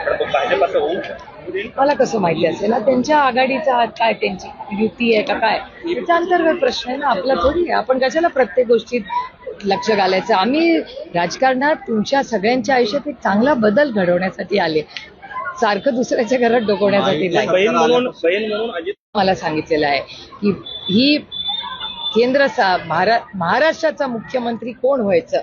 पण तो भाजपाचा होऊ शकतो. मला कसं माहिती असेल ना, त्यांच्या आघाडीचा हात काय, त्यांची युती आहे का काय, त्याच्या अंतर्गत प्रश्न आहे ना, आपला थोडी आहे. आपण कशाला प्रत्येक गोष्टीत लक्ष घालायचं. आम्ही राजकारणात तुमच्या सगळ्यांच्या आयुष्यात एक चांगला बदल घडवण्यासाठी आले, सारखं दुसऱ्याच्या घरात डोकवण्यासाठी नाही. बहीण म्हणून अजित मला सांगितलेलं आहे की ही महाराष्ट्राचा मुख्यमंत्री कोण व्हायचं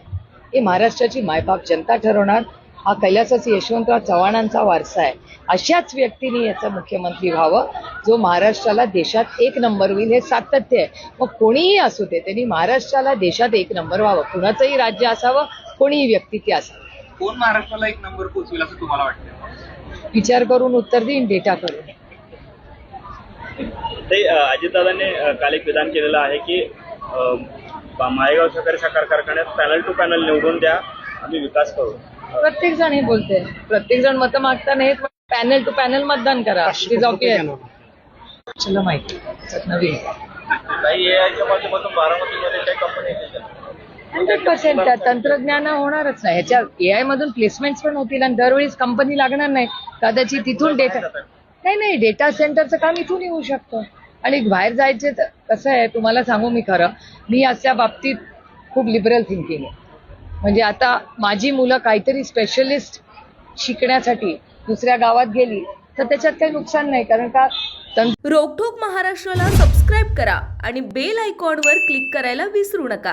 हे महाराष्ट्राची मायबाप जनता ठरवणार. हा कैलासाची यशवंतराव चव्हाणांचा वारसा आहे. अशाच व्यक्तीने याचा मुख्यमंत्री व्हावं जो महाराष्ट्राला देशात एक नंबर होईल, हे सातत्य आहे. मग कोणीही असू दे, त्यांनी महाराष्ट्राला देशात एक नंबर व्हावं. कुणाचंही राज्य असावं, कोणीही व्यक्ती ती असावं. कोण महाराष्ट्राला एक नंबर पोहोचवेल असं तुम्हाला वाटतं? विचार करून उत्तर देईन, डेटा करून. ते अजितदादांनी काल एक विधान केलेलं आहे की माळेगाव सहकारी साखर कारखान्यात पॅनल टू पॅनल निवडून द्या, आम्ही विकास करू. प्रत्येक जण हे बोलते, प्रत्येक जण मतं मागताना हे पॅनल टू पॅनल मतदान करा. चला माहिती नवीन काही एआयच्या माध्यमातून बारामतीमध्ये काही कंपनी 100% तंत्रज्ञान होणारच नाही. ह्याच्या एआय मधून प्लेसमेंट्स पण होतील आणि दरवेळीच कंपनी लागणार नाही. कदाचित तिथून डेटा नाही डेटा सेंटरचं काम इथून येऊ शकतं. आणि बाहेर जायचे तर कसं आहे, तुम्हाला सांगू मी खरं, मी अशा बाबतीत खूप लिबरल थिंकिंग आहे. म्हणजे आता माझी मुलं काहीतरी स्पेशलिस्ट शिकण्यासाठी दुसऱ्या गावात गेली तर त्याच्यात काही नुकसान नाही, कारण का रोकठोक महाराष्ट्राला सबस्क्राईब करा आणि बेल आयकॉनवर क्लिक करायला विसरू नका.